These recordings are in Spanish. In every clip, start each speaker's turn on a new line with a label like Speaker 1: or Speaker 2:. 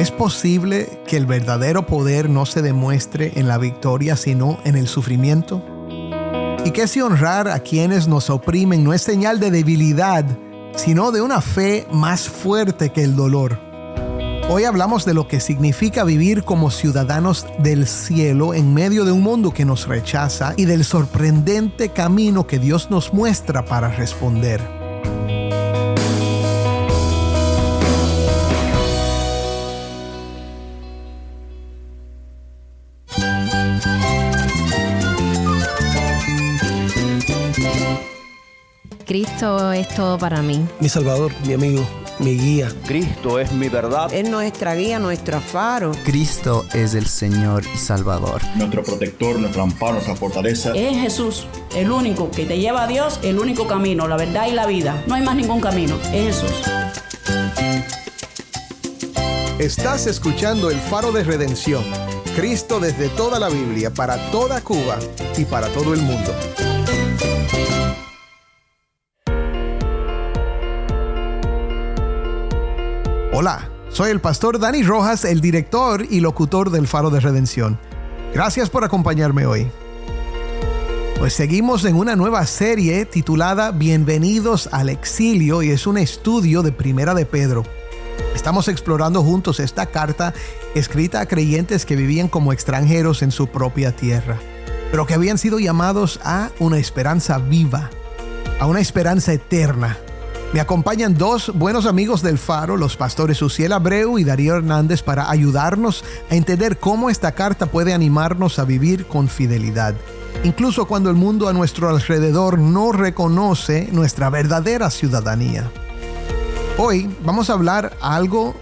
Speaker 1: ¿Es posible que el verdadero poder no se demuestre en la victoria, sino en el sufrimiento? ¿Y que si honrar a quienes nos oprimen no es señal de debilidad, sino de una fe más fuerte que el dolor? Hoy hablamos de lo que significa vivir como ciudadanos del cielo en medio de un mundo que nos rechaza y del sorprendente camino que Dios nos muestra para responder.
Speaker 2: Cristo es todo para mí.
Speaker 3: Mi Salvador, mi amigo, mi guía.
Speaker 4: Cristo es mi verdad.
Speaker 5: Es nuestra guía, nuestro faro.
Speaker 6: Cristo es el Señor y Salvador.
Speaker 7: Nuestro protector, nuestro amparo, nuestra fortaleza.
Speaker 8: Es Jesús, el único que te lleva a Dios, el único camino, la verdad y la vida. No hay más ningún camino, es Jesús.
Speaker 1: Estás escuchando El Faro de Redención. Cristo desde toda la Biblia, para toda Cuba y para todo el mundo. Hola, soy el pastor Dani Rojas, el director y locutor del Faro de Redención. Gracias por acompañarme hoy. Pues seguimos en una nueva serie titulada Bienvenidos al Exilio y es un estudio de Primera de Pedro. Estamos explorando juntos esta carta escrita a creyentes que vivían como extranjeros en su propia tierra, pero que habían sido llamados a una esperanza viva, a una esperanza eterna. Me acompañan dos buenos amigos del Faro, los pastores Uziel Abreu y Darío Hernández, para ayudarnos a entender cómo esta carta puede animarnos a vivir con fidelidad, incluso cuando el mundo a nuestro alrededor no reconoce nuestra verdadera ciudadanía. Hoy vamos a hablar algo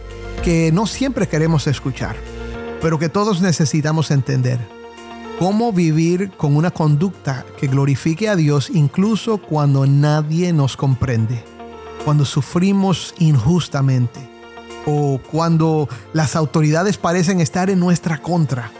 Speaker 1: que no siempre queremos escuchar, pero que todos necesitamos entender. Cómo vivir con una conducta que glorifique a Dios incluso cuando nadie nos comprende. Cuando sufrimos injustamente o cuando las autoridades parecen estar en nuestra contra.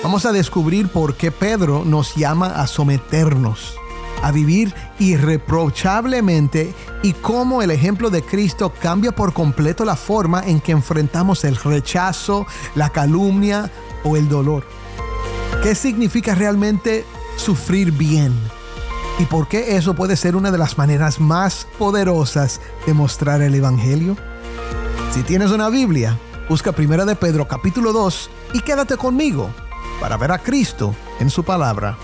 Speaker 1: Vamos a descubrir por qué Pedro nos llama a someternos, a vivir irreprochablemente y cómo el ejemplo de Cristo cambia por completo la forma en que enfrentamos el rechazo, la calumnia o el dolor. ¿Qué significa realmente sufrir bien? ¿Y por qué eso puede ser una de las maneras más poderosas de mostrar el Evangelio? Si tienes una Biblia, busca Primera de Pedro capítulo 2 y quédate conmigo para ver a Cristo en su palabra.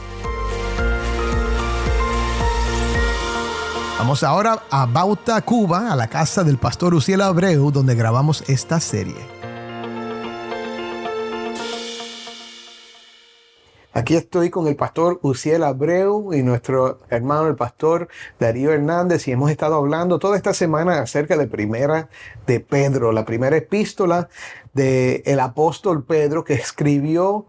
Speaker 1: Vamos ahora a Bauta, Cuba, a la casa del pastor Uziel Abreu, donde grabamos esta serie. Aquí estoy con el pastor Uziel Abreu y nuestro hermano el pastor Darío Hernández y hemos estado hablando toda esta semana acerca de Primera de Pedro, la primera epístola del apóstol Pedro que escribió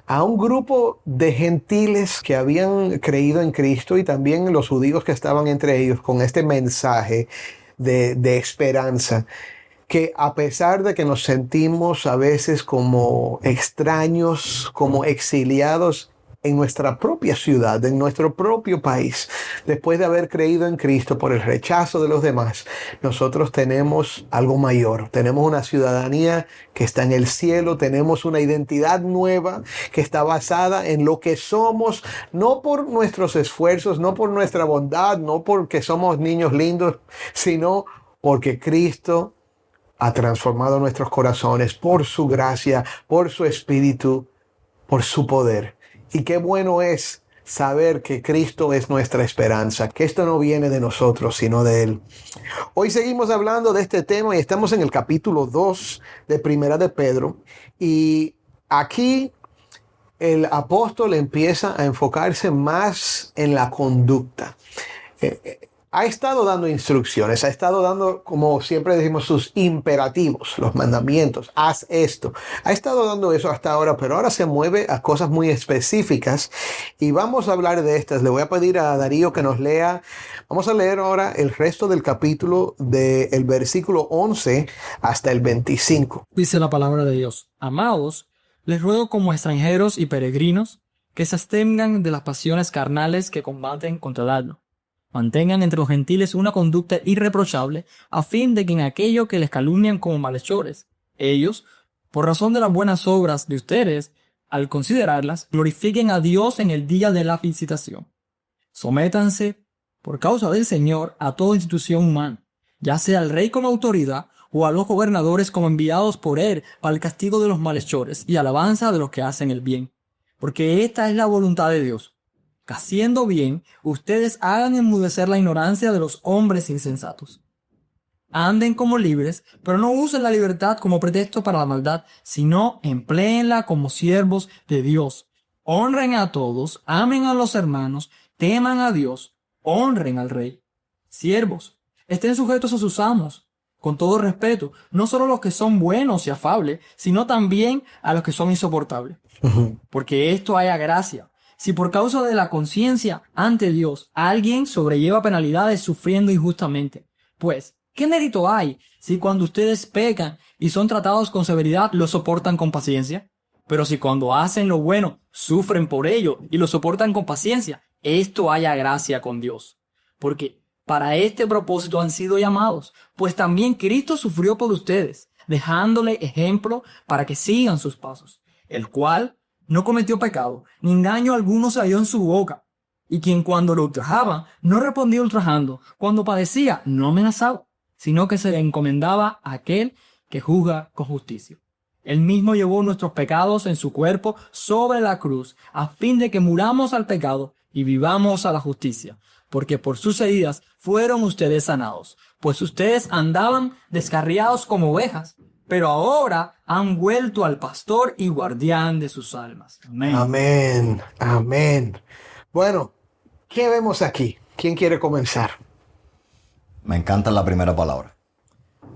Speaker 1: a un grupo de gentiles que habían creído en Cristo y también los judíos que estaban entre ellos con este mensaje de esperanza. Que a pesar de que nos sentimos a veces como extraños, como exiliados en nuestra propia ciudad, en nuestro propio país, después de haber creído en Cristo por el rechazo de los demás, nosotros tenemos algo mayor. Tenemos una ciudadanía que está en el cielo, tenemos una identidad nueva que está basada en lo que somos, no por nuestros esfuerzos, no por nuestra bondad, no porque somos niños lindos, sino porque Cristo ha transformado nuestros corazones por su gracia, por su espíritu, por su poder. Y qué bueno es saber que Cristo es nuestra esperanza, que esto no viene de nosotros, sino de Él. Hoy seguimos hablando de este tema y estamos en el capítulo 2 de Primera de Pedro. Y aquí el apóstol empieza a enfocarse más en la conducta. Ha estado dando instrucciones, ha estado dando, como siempre decimos, sus imperativos, los mandamientos, haz esto. Ha estado dando eso hasta ahora, pero ahora se mueve a cosas muy específicas y vamos a hablar de estas. Le voy a pedir a Darío que nos lea. Vamos a leer ahora el resto del capítulo del versículo 11 hasta el 25.
Speaker 9: Dice la palabra de Dios: Amados, les ruego como extranjeros y peregrinos que se abstengan de las pasiones carnales que combaten contra el alma. Mantengan entre los gentiles una conducta irreprochable, a fin de que en aquello que les calumnian como malhechores, ellos, por razón de las buenas obras de ustedes, al considerarlas, glorifiquen a Dios en el día de la visitación. Sométanse, por causa del Señor, a toda institución humana, ya sea al rey como autoridad o a los gobernadores como enviados por él para el castigo de los malhechores y alabanza de los que hacen el bien. Porque esta es la voluntad de Dios, que haciendo bien, ustedes hagan enmudecer la ignorancia de los hombres insensatos. Anden como libres, pero no usen la libertad como pretexto para la maldad, sino empléenla como siervos de Dios. Honren a todos, amen a los hermanos, teman a Dios, honren al rey. Siervos, estén sujetos a sus amos, con todo respeto, no solo a los que son buenos y afables, sino también a los que son insoportables. Porque esto haya gracia. Si por causa de la conciencia ante Dios alguien sobrelleva penalidades sufriendo injustamente, pues, ¿qué mérito hay si cuando ustedes pecan y son tratados con severidad lo soportan con paciencia? Pero si cuando hacen lo bueno sufren por ello y lo soportan con paciencia, esto haya gracia con Dios. Porque para este propósito han sido llamados, pues también Cristo sufrió por ustedes, dejándole ejemplo para que sigan sus pasos, el cual no cometió pecado, ni engaño alguno se halló en su boca, y quien cuando lo ultrajaban no respondía ultrajando, cuando padecía no amenazaba, sino que se le encomendaba a aquel que juzga con justicia. Él mismo llevó nuestros pecados en su cuerpo sobre la cruz, a fin de que muramos al pecado y vivamos a la justicia, porque por sus heridas fueron ustedes sanados, pues ustedes andaban descarriados como ovejas, pero ahora han vuelto al pastor y guardián de sus almas. Amén.
Speaker 1: Amén. Amén. Bueno, ¿qué vemos aquí? ¿Quién quiere comenzar?
Speaker 4: Me encanta la primera palabra.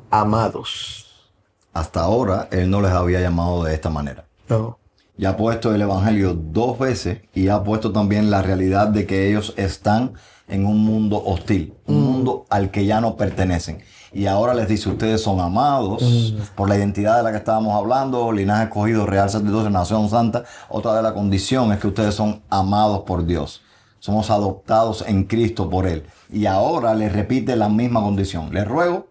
Speaker 1: Amados.
Speaker 4: Hasta ahora él no les había llamado de esta manera.
Speaker 1: No.
Speaker 4: Ya ha puesto el evangelio 2 veces y ha puesto también la realidad de que ellos están en un mundo hostil, un mundo al que ya no pertenecen. Y ahora les dice, ustedes son amados por la identidad de la que estábamos hablando, linaje escogido, real sacerdocio, nación santa. Otra de la condición es que ustedes son amados por Dios. Somos adoptados en Cristo por Él. Y ahora les repite la misma condición. Les ruego,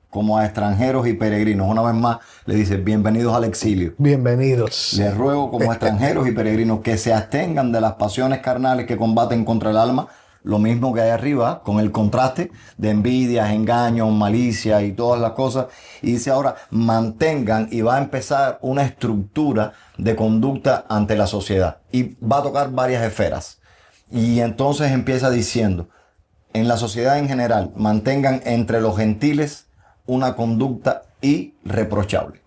Speaker 4: como a extranjeros y peregrinos. Una vez más, le dice, bienvenidos al exilio.
Speaker 1: Bienvenidos.
Speaker 4: Les ruego, como extranjeros y peregrinos, que se abstengan de las pasiones carnales que combaten contra el alma. Lo mismo que hay arriba, con el contraste de envidias, engaños, malicia y todas las cosas. Y dice ahora, mantengan, y va a empezar una estructura de conducta ante la sociedad. Y va a tocar varias esferas. Y entonces empieza diciendo, en la sociedad en general, mantengan entre los gentiles una conducta irreprochable.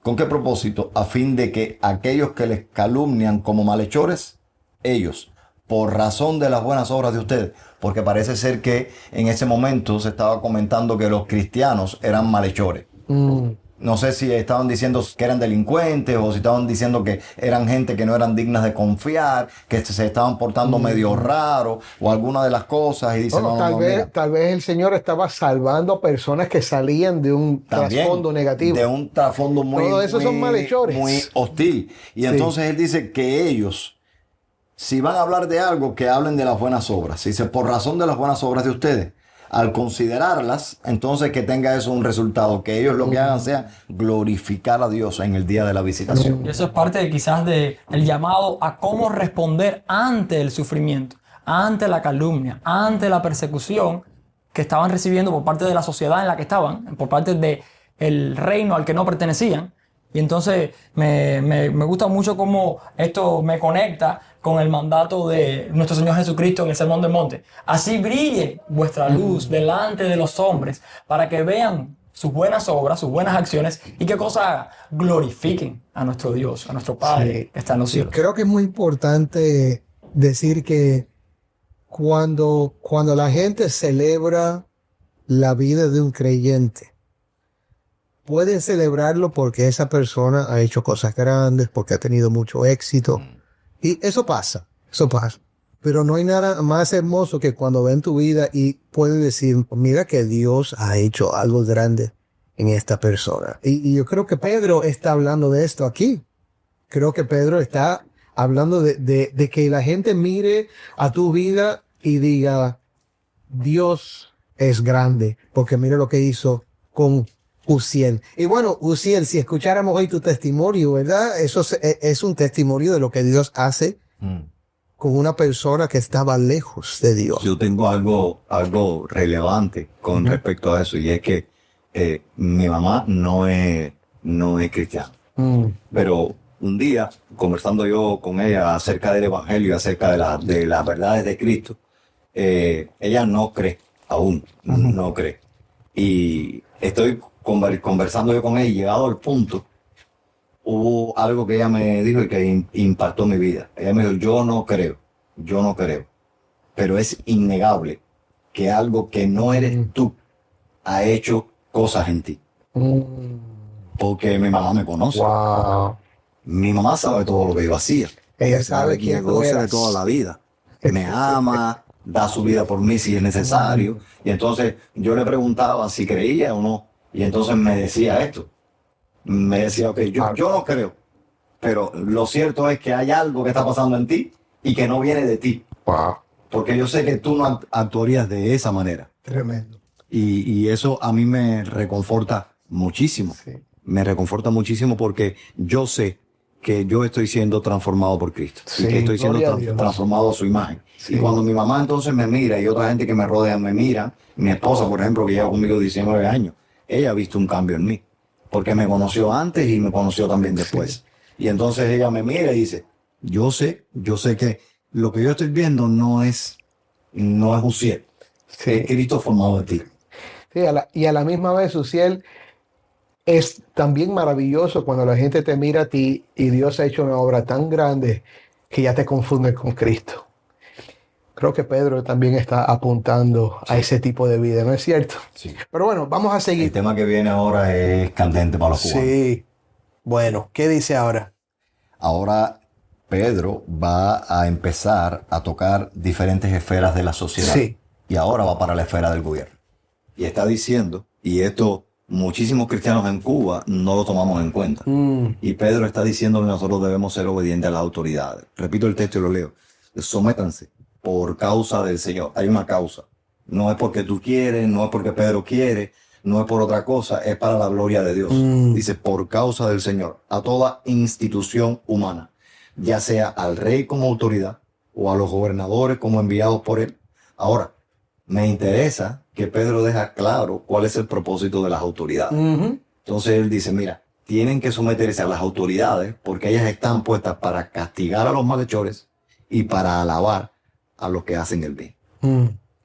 Speaker 4: ¿Con qué propósito? A fin de que aquellos que les calumnian como malhechores, ellos, por razón de las buenas obras de ustedes, porque parece ser que en ese momento se estaba comentando que los cristianos eran malhechores. No sé si estaban diciendo que eran delincuentes o si estaban diciendo que eran gente que no eran dignas de confiar, que se estaban portando medio raro o alguna de las cosas. Y dice,
Speaker 1: tal vez el Señor estaba salvando a personas que salían de un trasfondo negativo.
Speaker 4: De un trasfondo muy,
Speaker 1: todos esos son malhechores.
Speaker 4: Muy hostil. Y entonces él dice que ellos, si van a hablar de algo, que hablen de las buenas obras. Dice, por razón de las buenas obras de ustedes. Al considerarlas, entonces que tenga eso un resultado, que ellos lo que hagan sea glorificar a Dios en el día de la visitación.
Speaker 9: Y eso es parte quizás del llamado a cómo responder ante el sufrimiento, ante la calumnia, ante la persecución que estaban recibiendo por parte de la sociedad en la que estaban, por parte del reino al que no pertenecían. Y entonces me gusta mucho cómo esto me conecta con el mandato de nuestro Señor Jesucristo en el Sermón del Monte. Así brille vuestra luz delante de los hombres para que vean sus buenas obras, sus buenas acciones y qué cosa haga. Glorifiquen a nuestro Dios, a nuestro Padre que está en los cielos.
Speaker 3: Creo que es muy importante decir que cuando la gente celebra la vida de un creyente, pueden celebrarlo porque esa persona ha hecho cosas grandes, porque ha tenido mucho éxito. Y eso pasa. Pero no hay nada más hermoso que cuando ven tu vida y pueden decir, mira que Dios ha hecho algo grande en esta persona. Y yo creo que Pedro está hablando de esto aquí. Creo que Pedro está hablando de que la gente mire a tu vida y diga, Dios es grande, porque mira lo que hizo con Uziel. Y bueno, Uziel, si escucháramos hoy tu testimonio, ¿verdad? Eso es un testimonio de lo que Dios hace con una persona que estaba lejos de Dios.
Speaker 10: Yo tengo algo relevante con respecto a eso, y es que mi mamá no es cristiana. Pero un día, conversando yo con ella acerca del evangelio, acerca de las verdades de Cristo, ella no cree, aún no cree. Y estoy conversando yo con ella, y llegado al punto, hubo algo que ella me dijo y que impactó mi vida. Ella me dijo, yo no creo, pero es innegable que algo que no eres tú ha hecho cosas en ti. Porque mi mamá me conoce.
Speaker 1: Wow.
Speaker 10: Mi mamá sabe todo lo que yo hacía.
Speaker 3: Ella sabe quién
Speaker 10: me
Speaker 3: tú
Speaker 10: conoce de
Speaker 3: eras.
Speaker 10: toda la vida. Me ama, da su vida por mí si es necesario. Y entonces yo le preguntaba si creía o no. Y entonces me decía esto. Me decía, ok, yo no creo. Pero lo cierto es que hay algo que está pasando en ti y que no viene de ti.
Speaker 1: Wow.
Speaker 10: Porque yo sé que tú no actuarías de esa manera.
Speaker 3: Tremendo.
Speaker 10: Y eso a mí me reconforta muchísimo.
Speaker 1: Sí.
Speaker 10: Me reconforta muchísimo porque yo sé que yo estoy siendo transformado por Cristo.
Speaker 1: Sí,
Speaker 10: Y que estoy siendo
Speaker 1: gloria a Dios.
Speaker 10: transformado a su imagen.
Speaker 1: Sí.
Speaker 10: Y cuando mi mamá entonces me mira y otra gente que me rodea me mira, mi esposa, por ejemplo, que lleva conmigo 19 años, ella ha visto un cambio en mí. Porque me conoció antes y me conoció también después. Y entonces ella me mira y dice, yo sé que lo que yo estoy viendo no es Uziel.
Speaker 1: Sí.
Speaker 10: Es Cristo formado en ti.
Speaker 1: Sí, y a la misma vez, Uziel, es también maravilloso cuando la gente te mira a ti y Dios ha hecho una obra tan grande que ya te confunde con Cristo. Creo que Pedro también está apuntando a ese tipo de vida, ¿no es cierto?
Speaker 10: Sí.
Speaker 1: Pero bueno, vamos a
Speaker 10: El
Speaker 1: seguir.
Speaker 10: tema que viene ahora es candente para los cubanos.
Speaker 1: Sí. Bueno, ¿qué dice ahora?
Speaker 4: Ahora Pedro va a empezar a tocar diferentes esferas de la sociedad.
Speaker 1: Sí.
Speaker 4: Y ahora va para la esfera del gobierno.
Speaker 10: Y está diciendo, y esto muchísimos cristianos en Cuba no lo tomamos en cuenta. Y Pedro está diciendo que nosotros debemos ser obedientes a las autoridades. Repito el texto y lo leo. Sométanse por causa del Señor. Hay una causa. No es porque tú quieres, no es porque Pedro quiere, no es por otra cosa, es para la gloria de Dios. Dice, por causa del Señor, a toda institución humana, ya sea al rey como autoridad o a los gobernadores como enviados por él. Ahora, me interesa que Pedro deja claro cuál es el propósito de las autoridades. Entonces él dice, mira, tienen que someterse a las autoridades porque ellas están puestas para castigar a los malhechores y para alabar a los que hacen el bien.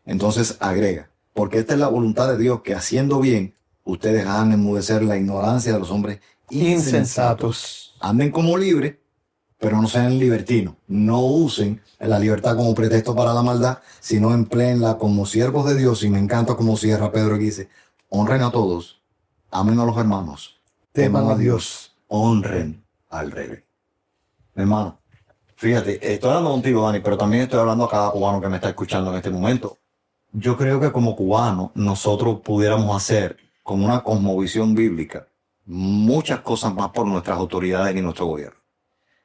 Speaker 10: Entonces agrega, porque esta es la voluntad de Dios, que haciendo bien, ustedes hagan enmudecer la ignorancia de los hombres insensatos. Anden como libres, pero no sean libertinos. No usen la libertad como pretexto para la maldad, sino empleenla como siervos de Dios. Y me encanta cómo cierra Pedro y dice, honren a todos, amen a los hermanos, teman a Dios, honren al rey. Hermano, fíjate, estoy hablando contigo, Dani, pero también estoy hablando a cada cubano que me está escuchando en este momento. Yo creo que como cubanos nosotros pudiéramos hacer con una cosmovisión bíblica muchas cosas más por nuestras autoridades y nuestro gobierno.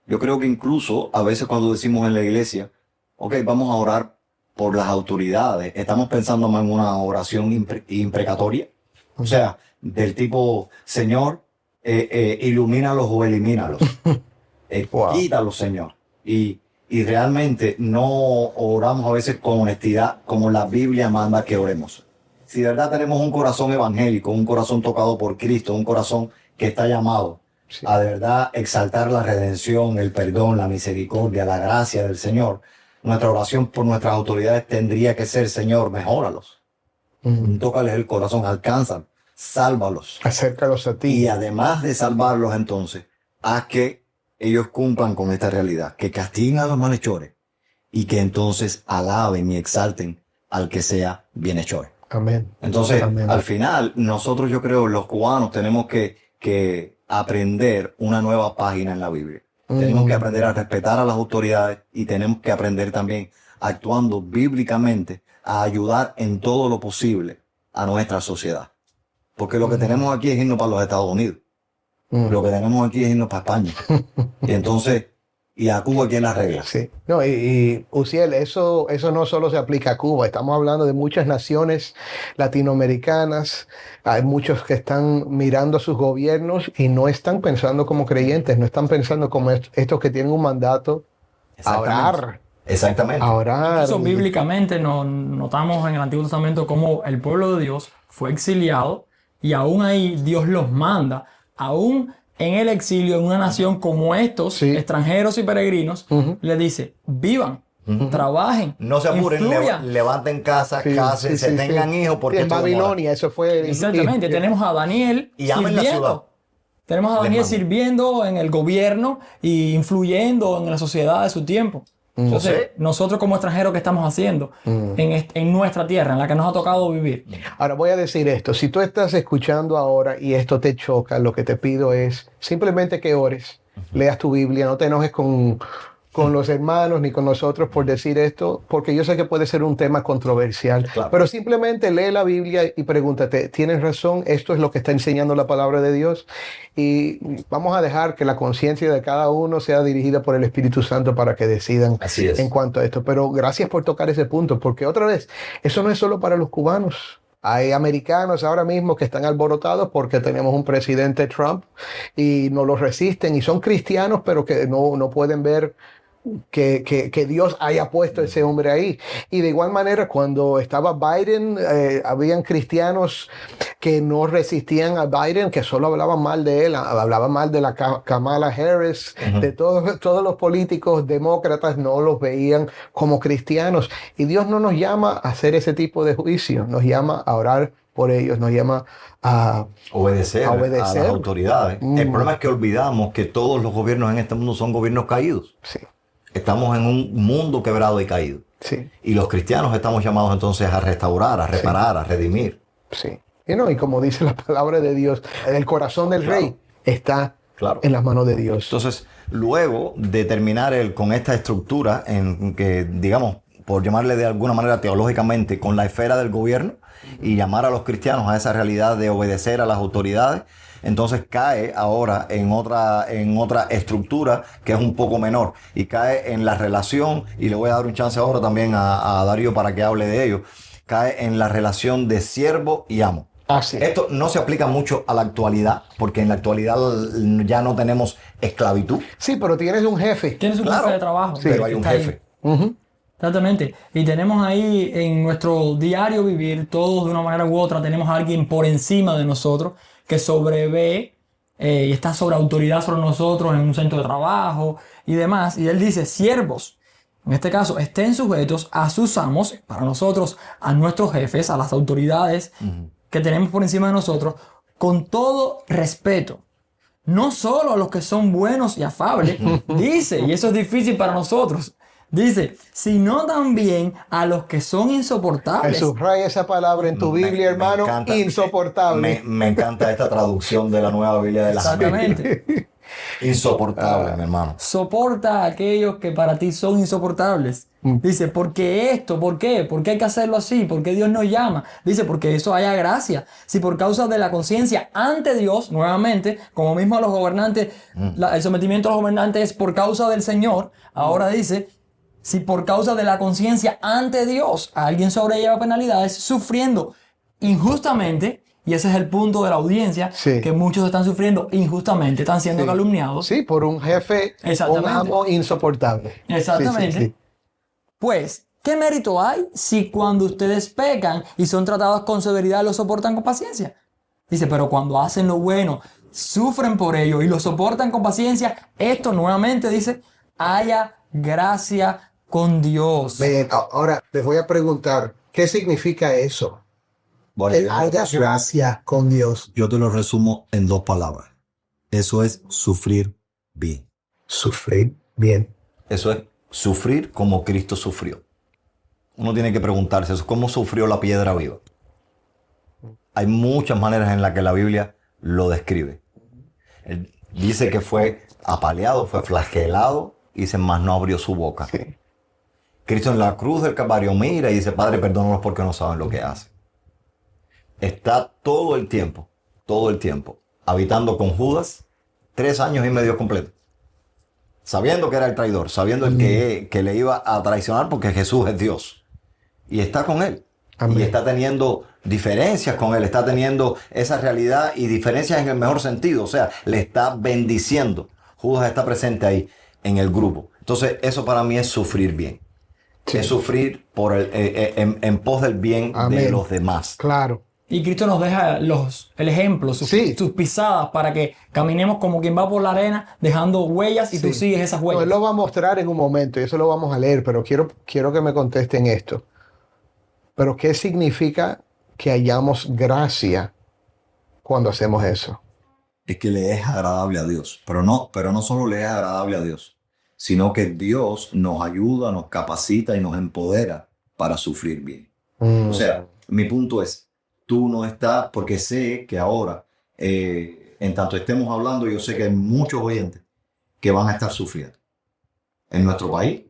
Speaker 10: Yo creo que incluso a veces cuando decimos en la iglesia, ok, vamos a orar por las autoridades, estamos pensando más en una oración imprecatoria. O sea, del tipo, Señor, ilumínalos o elimínalos. Quítalos, Señor. Y realmente no oramos a veces con honestidad como la Biblia manda que oremos. Si de verdad tenemos un corazón evangélico, un corazón tocado por Cristo, un corazón que está llamado a de verdad exaltar la redención, el perdón, la misericordia, la gracia del Señor, nuestra oración por nuestras autoridades tendría que ser, Señor, mejóralos. Tócales el corazón, alcánzalos, sálvalos.
Speaker 1: Acércalos a ti.
Speaker 10: Y además de salvarlos entonces, haz que ellos cumplan con esta realidad, que castiguen a los malhechores y que entonces alaben y exalten al que sea bienhechor.
Speaker 1: Amén.
Speaker 10: Entonces,
Speaker 1: Amén.
Speaker 10: al final, nosotros, yo creo, los cubanos tenemos que aprender una nueva página en la Biblia. Tenemos que aprender a respetar a las autoridades y tenemos que aprender también, actuando bíblicamente, a ayudar en todo lo posible a nuestra sociedad. Porque lo que tenemos aquí es irnos para los Estados Unidos. Lo que tenemos aquí es irnos para España. Y entonces, Y a Cuba, ¿quién las regla?
Speaker 1: Sí. No, y Uziel, eso no solo se aplica a Cuba. Estamos hablando de muchas naciones latinoamericanas. Hay muchos que están mirando a sus gobiernos y no están pensando como creyentes, no están pensando como estos que tienen un mandato a orar.
Speaker 4: Exactamente.
Speaker 1: A orar.
Speaker 9: Incluso bíblicamente notamos en el Antiguo Testamento cómo el pueblo de Dios fue exiliado y aún ahí Dios los manda, aún en el exilio, en una nación como estos, extranjeros y peregrinos, les dice, vivan, trabajen,
Speaker 4: No se apuren,
Speaker 9: influyan.
Speaker 4: levanten casa, cásense, tengan hijos, porque
Speaker 1: en
Speaker 4: esto demora.
Speaker 1: Babilonia, eso fue.
Speaker 9: Exactamente, tenemos a Daniel
Speaker 4: Y amen la ciudad.
Speaker 9: sirviendo. Tenemos a Daniel
Speaker 4: mando.
Speaker 9: sirviendo en el gobierno y influyendo en la sociedad de su tiempo. Entonces, nosotros como extranjeros, ¿qué estamos haciendo en nuestra tierra, en la que nos ha tocado vivir?
Speaker 1: Ahora voy a decir esto, si tú estás escuchando ahora y esto te choca, lo que te pido es simplemente que ores, leas tu Biblia, no te enojes con los hermanos ni con nosotros por decir esto, porque yo sé que puede ser un tema controversial,
Speaker 4: Claro.
Speaker 1: pero simplemente lee la Biblia y pregúntate, ¿tienes razón? ¿Esto es lo que está enseñando la palabra de Dios? Y vamos a dejar que la conciencia de cada uno sea dirigida por el Espíritu Santo para que decidan
Speaker 4: Así es.
Speaker 1: en cuanto a esto. Pero gracias por tocar ese punto, porque otra vez, eso no es solo para los cubanos. Hay americanos ahora mismo que están alborotados porque tenemos un presidente Trump y no lo resisten y son cristianos, pero que no pueden ver que Dios haya puesto ese hombre ahí. Y de igual manera, cuando estaba Biden, habían cristianos que no resistían a Biden, que solo hablaban mal de él, hablaban mal de la Kamala Harris, de todos los políticos demócratas, no los veían como cristianos. Y Dios no nos llama a hacer ese tipo de juicio, nos llama a orar por ellos, nos llama a
Speaker 4: Obedecer a las autoridades. El problema es que olvidamos que todos los gobiernos en este mundo son gobiernos caídos.
Speaker 1: Sí.
Speaker 4: Estamos en un mundo quebrado y caído.
Speaker 1: Sí.
Speaker 4: Y los cristianos estamos llamados entonces a restaurar, a reparar, a redimir.
Speaker 1: Sí. Y como dice la palabra de Dios, el corazón del rey está en las manos de Dios.
Speaker 4: Entonces, luego de terminar con esta estructura en que, digamos, por llamarle de alguna manera teológicamente, con la esfera del gobierno y llamar a los cristianos a esa realidad de obedecer a las autoridades, entonces cae ahora en otra estructura que es un poco menor y cae en la relación, y le voy a dar un chance ahora también a Darío para que hable de ello, cae en la relación de siervo y amo. Esto no se aplica mucho a la actualidad, porque en la actualidad ya no tenemos esclavitud.
Speaker 1: Sí, pero tienes un jefe.
Speaker 9: Tienes un jefe de trabajo.
Speaker 4: Sí, pero hay un
Speaker 9: Está ahí.
Speaker 4: jefe.
Speaker 9: Exactamente. Y tenemos ahí en nuestro diario vivir, todos de una manera u otra, tenemos a alguien por encima de nosotros que sobrevé y está sobre autoridad sobre nosotros en un centro de trabajo y demás. Y él dice, siervos, en este caso, estén sujetos a sus amos, para nosotros, a nuestros jefes, a las autoridades que tenemos por encima de nosotros, con todo respeto. No solo a los que son buenos y afables, dice, y eso es difícil para nosotros, dice, sino también a los que son insoportables.
Speaker 1: Subraya esa palabra en tu Biblia, hermano, insoportable.
Speaker 4: Me encanta esta traducción de la Nueva Biblia de las
Speaker 9: Exactamente.
Speaker 4: Insoportable, mi hermano.
Speaker 9: Soporta a aquellos que para ti son insoportables. Dice, ¿por qué esto? ¿Por qué? ¿Por qué hay que hacerlo así? ¿Por qué Dios nos llama? Dice, porque eso haya gracia. Si por causa de la conciencia ante Dios, nuevamente, como mismo a los gobernantes, el sometimiento a los gobernantes es por causa del Señor. Ahora dice, si por causa de la conciencia ante Dios alguien sobrelleva penalidades sufriendo injustamente, y ese es el punto de la audiencia, que muchos están sufriendo injustamente, están siendo calumniados.
Speaker 1: Sí, por un jefe, un amo insoportable.
Speaker 9: Exactamente.
Speaker 1: Sí.
Speaker 9: Pues, ¿qué mérito hay si cuando ustedes pecan y son tratados con severidad lo soportan con paciencia? Dice, pero cuando hacen lo bueno, sufren por ello y lo soportan con paciencia, esto nuevamente dice, haya gracia con Dios.
Speaker 1: Bien, ahora les voy a preguntar, ¿qué significa eso?
Speaker 10: Bueno,
Speaker 1: haya gracia con Dios.
Speaker 10: Yo te lo resumo en 2 palabras. Eso es sufrir bien.
Speaker 1: Sufrir bien.
Speaker 4: Eso es sufrir como Cristo sufrió. Uno tiene que preguntarse eso, ¿cómo sufrió la piedra viva? Hay muchas maneras en las que la Biblia lo describe. Él dice que fue apaleado, fue flagelado, y dice, mas no abrió su boca.
Speaker 1: Sí.
Speaker 4: Cristo en la cruz del Calvario mira y dice, Padre, perdónalos porque no saben lo que hacen. Está todo el tiempo, habitando con Judas 3 años y medio completos. sabiendo que era el traidor, sabiendo que le iba a traicionar porque Jesús es Dios. Y está con él.
Speaker 1: Amén.
Speaker 4: Y está teniendo diferencias con él, está teniendo esa realidad y diferencias en el mejor sentido. O sea, le está bendiciendo. Judas está presente ahí en el grupo. Entonces, eso para mí es sufrir bien.
Speaker 1: Sí.
Speaker 4: Es sufrir en pos del bien
Speaker 1: Amén.
Speaker 4: de los demás.
Speaker 1: Claro.
Speaker 9: Y Cristo nos deja el ejemplo, sus pisadas, para que caminemos como quien va por la arena, dejando huellas y tú sigues esas
Speaker 1: No,
Speaker 9: huellas.
Speaker 1: él lo va a mostrar en un momento y eso lo vamos a leer, pero quiero que me contesten esto. ¿Pero qué significa que hallamos gracia cuando hacemos eso?
Speaker 10: Es que le es agradable a Dios, pero no solo le es agradable a Dios, sino que Dios nos ayuda, nos capacita y nos empodera para sufrir bien. O sea, mi punto es, tú no estás, porque sé que ahora, en tanto estemos hablando, yo sé que hay muchos oyentes que van a estar sufriendo. En nuestro país,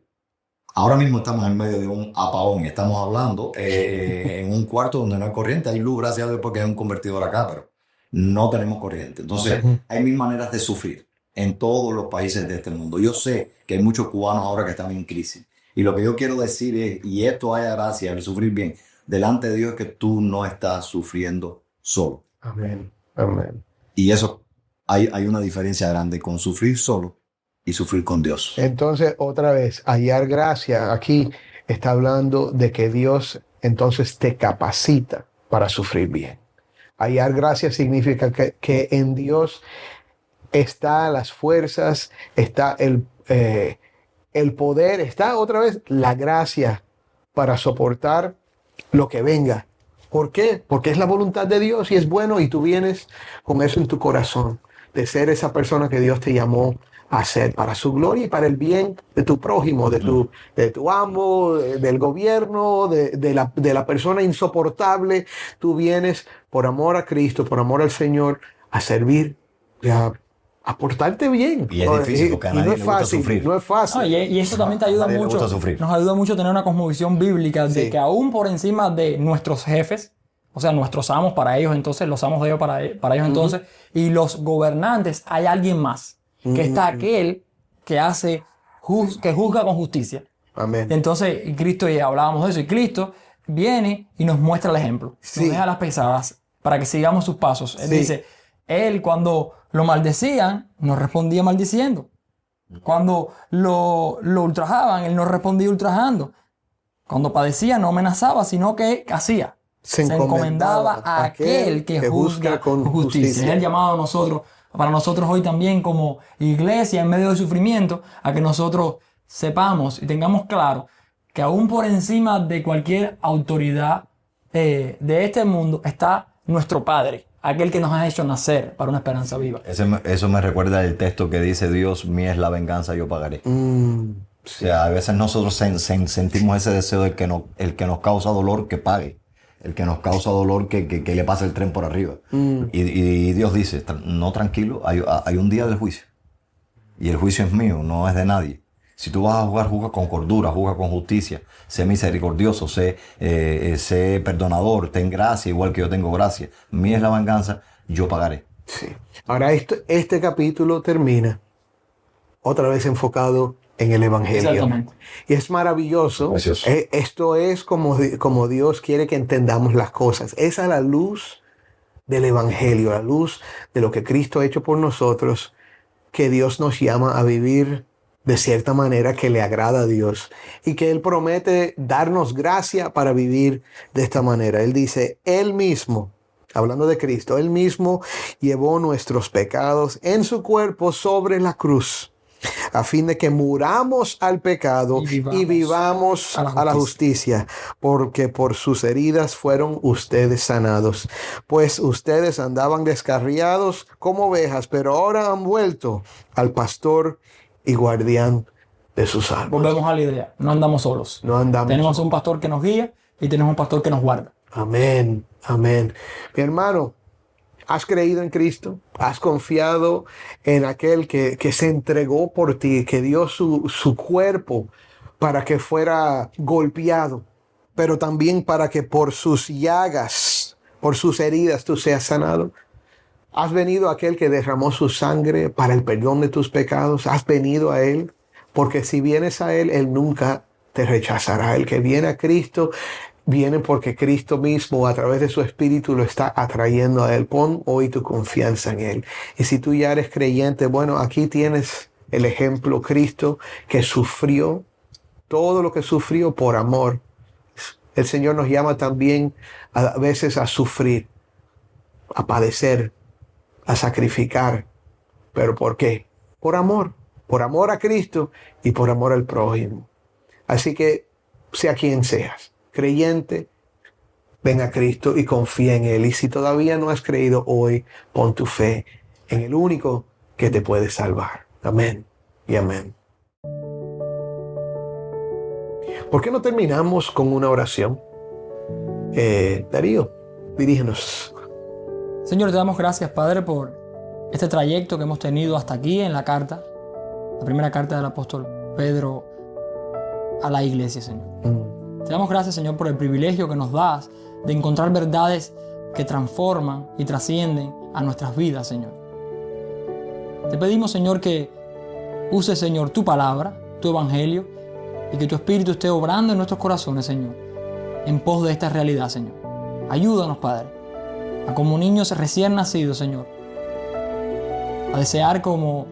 Speaker 10: ahora mismo estamos en medio de un apagón y estamos hablando en un cuarto donde no hay corriente. Hay luz, gracias a Dios, porque hay un convertidor acá, pero no tenemos corriente. Entonces, hay mil maneras de sufrir en todos los países de este mundo. Yo sé que hay muchos cubanos ahora que están en crisis. Y lo que yo quiero decir es, y esto haya gracia, el sufrir bien, delante de Dios, es que tú no estás sufriendo solo.
Speaker 1: Amén. Amén.
Speaker 10: Y eso, hay una diferencia grande con sufrir solo y sufrir con Dios.
Speaker 1: Entonces, otra vez, hallar gracia. Aquí está hablando de que Dios entonces te capacita para sufrir bien. Hallar gracia significa que en Dios está las fuerzas, está el poder, está otra vez la gracia para soportar lo que venga. ¿Por qué? Porque es la voluntad de Dios y es bueno y tú vienes con eso en tu corazón, de ser esa persona que Dios te llamó a ser para su gloria y para el bien de tu prójimo, de tu amo, del gobierno, de la persona insoportable. Tú vienes por amor a Cristo, por amor al Señor, a servir, a portarte bien.
Speaker 4: Y es difícil porque a nadie le gusta sufrir.
Speaker 1: No es fácil.
Speaker 9: No, y eso también te ayuda
Speaker 4: A nadie le
Speaker 9: mucho.
Speaker 4: gusta sufrir.
Speaker 9: Nos ayuda mucho a tener una cosmovisión bíblica de que aún por encima de nuestros jefes, o sea, nuestros amos para ellos entonces, los amos de ellos para ellos entonces, y los gobernantes, hay alguien más, que está aquel que que juzga con justicia.
Speaker 1: Amén.
Speaker 9: Entonces, Cristo, y hablábamos de eso, y Cristo viene y nos muestra el ejemplo. Nos deja las pesadas para que sigamos sus pasos. Él dice, él cuando lo maldecían, nos respondía maldiciendo. Cuando lo ultrajaban, él no respondía ultrajando. Cuando padecía, no amenazaba, sino que hacía. Se encomendaba a aquel que juzga con justicia. Es el llamado a nosotros, para nosotros hoy también como iglesia en medio del sufrimiento, a que nosotros sepamos y tengamos claro que aún por encima de cualquier autoridad de este mundo está nuestro Padre, aquel que nos ha hecho nacer para una esperanza viva.
Speaker 4: Eso me recuerda el texto que dice, Dios, mía es la venganza, yo pagaré. O sea, a veces nosotros sentimos ese deseo del que el que nos causa dolor, que pague. El que nos causa dolor, que le pase el tren por arriba. Y Dios dice, no, tranquilo, hay un día del juicio. Y el juicio es mío, no es de nadie. Si tú vas a jugar, juega con cordura, juega con justicia. Sé misericordioso, sé perdonador, ten gracia, igual que yo tengo gracia. Mía es la venganza, yo pagaré.
Speaker 1: Sí. Ahora, este capítulo termina otra vez enfocado en el Evangelio.
Speaker 9: Exactamente.
Speaker 1: Y es maravilloso.
Speaker 4: Precioso.
Speaker 1: Esto es como Dios quiere que entendamos las cosas. Es a la luz del Evangelio, a la luz de lo que Cristo ha hecho por nosotros, que Dios nos llama a vivir de cierta manera que le agrada a Dios y que Él promete darnos gracia para vivir de esta manera. Él dice, Él mismo, hablando de Cristo, Él mismo llevó nuestros pecados en su cuerpo sobre la cruz, a fin de que muramos al pecado y vivamos a la justicia, porque por sus heridas fueron ustedes sanados. Pues ustedes andaban descarriados como ovejas, pero ahora han vuelto al pastor y guardián de sus almas.
Speaker 9: Volvemos a la idea, no andamos solos.
Speaker 1: No andamos
Speaker 9: Tenemos
Speaker 1: solos.
Speaker 9: un pastor que nos guía y tenemos un pastor que nos guarda.
Speaker 1: Amén, amén. Mi hermano, ¿has creído en Cristo? ¿Has confiado en aquel que se entregó por ti, que dio su cuerpo para que fuera golpeado, pero también para que por sus llagas, por sus heridas tú seas sanado? Has venido a aquel que derramó su sangre para el perdón de tus pecados. Has venido a Él, porque si vienes a Él, Él nunca te rechazará. El que viene a Cristo, viene porque Cristo mismo, a través de su Espíritu, lo está atrayendo a Él. Pon hoy tu confianza en Él. Y si tú ya eres creyente, bueno, aquí tienes el ejemplo, Cristo, que sufrió todo lo que sufrió por amor. El Señor nos llama también a veces a sufrir, a padecer, a sacrificar. ¿Pero por qué? Por amor a Cristo y por amor al prójimo. Así que, sea quien seas, creyente, ven a Cristo y confía en Él. Y si todavía no has creído hoy, pon tu fe en el único que te puede salvar. Amén y amén. ¿Por qué no terminamos con una oración? Darío, dirígenos.
Speaker 9: Señor, te damos gracias, Padre, por este trayecto que hemos tenido hasta aquí en la carta, la primera carta del apóstol Pedro a la iglesia, Señor. Te damos gracias, Señor, por el privilegio que nos das de encontrar verdades que transforman y trascienden a nuestras vidas, Señor. Te pedimos, Señor, que uses, Señor, tu palabra, tu evangelio, y que tu Espíritu esté obrando en nuestros corazones, Señor, en pos de esta realidad, Señor. Ayúdanos, Padre, a como niños recién nacidos, Señor, a desear como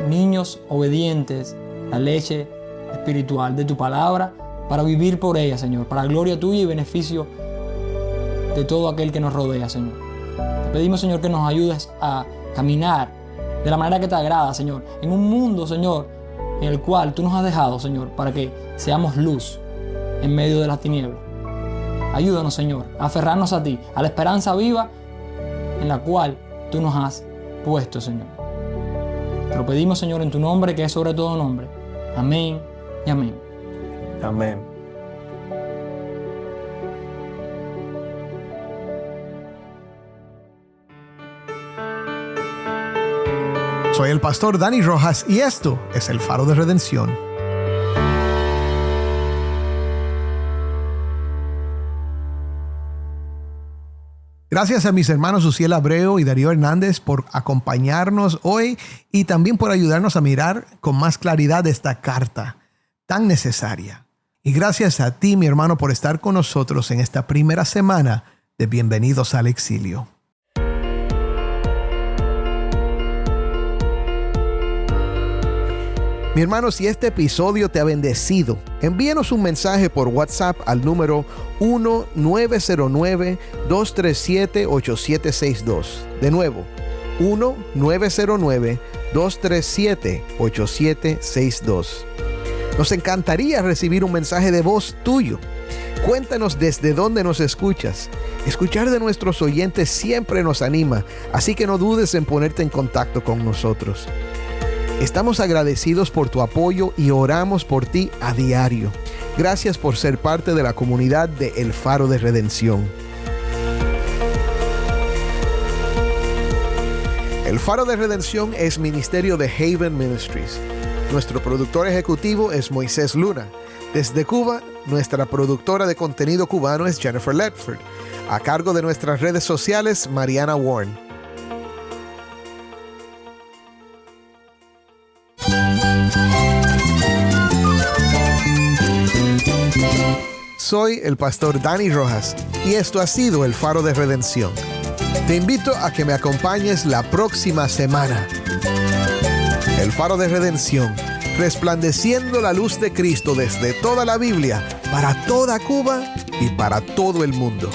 Speaker 9: niños obedientes la leche espiritual de tu palabra para vivir por ella, Señor, para gloria tuya y beneficio de todo aquel que nos rodea, Señor. Te pedimos, Señor, que nos ayudes a caminar de la manera que te agrada, Señor, en un mundo, Señor, en el cual tú nos has dejado, Señor, para que seamos luz en medio de las tinieblas. Ayúdanos, Señor, a aferrarnos a ti, a la esperanza viva en la cual tú nos has puesto, Señor. Te lo pedimos, Señor, en tu nombre, que es sobre todo nombre. Amén y amén.
Speaker 1: Amén. Soy el pastor Dani Rojas y esto es el Faro de Redención. Gracias a mis hermanos Uziel Abreu y Darío Hernández por acompañarnos hoy y también por ayudarnos a mirar con más claridad esta carta tan necesaria. Y gracias a ti, mi hermano, por estar con nosotros en esta primera semana de Bienvenidos al Exilio. Mi hermano, si este episodio te ha bendecido, envíanos un mensaje por WhatsApp al número 1-909-237-8762. De nuevo, 1-909-237-8762. Nos encantaría recibir un mensaje de voz tuyo. Cuéntanos desde dónde nos escuchas. Escuchar de nuestros oyentes siempre nos anima, así que no dudes en ponerte en contacto con nosotros. Estamos agradecidos por tu apoyo y oramos por ti a diario. Gracias por ser parte de la comunidad de El Faro de Redención. El Faro de Redención es ministerio de Haven Ministries. Nuestro productor ejecutivo es Moisés Luna. Desde Cuba, nuestra productora de contenido cubano es Jennifer Ledford. A cargo de nuestras redes sociales, Mariana Warren. Soy el pastor Dani Rojas y esto ha sido el Faro de Redención. Te invito a que me acompañes la próxima semana. El Faro de Redención, resplandeciendo la luz de Cristo desde toda la Biblia, para toda Cuba y para todo el mundo.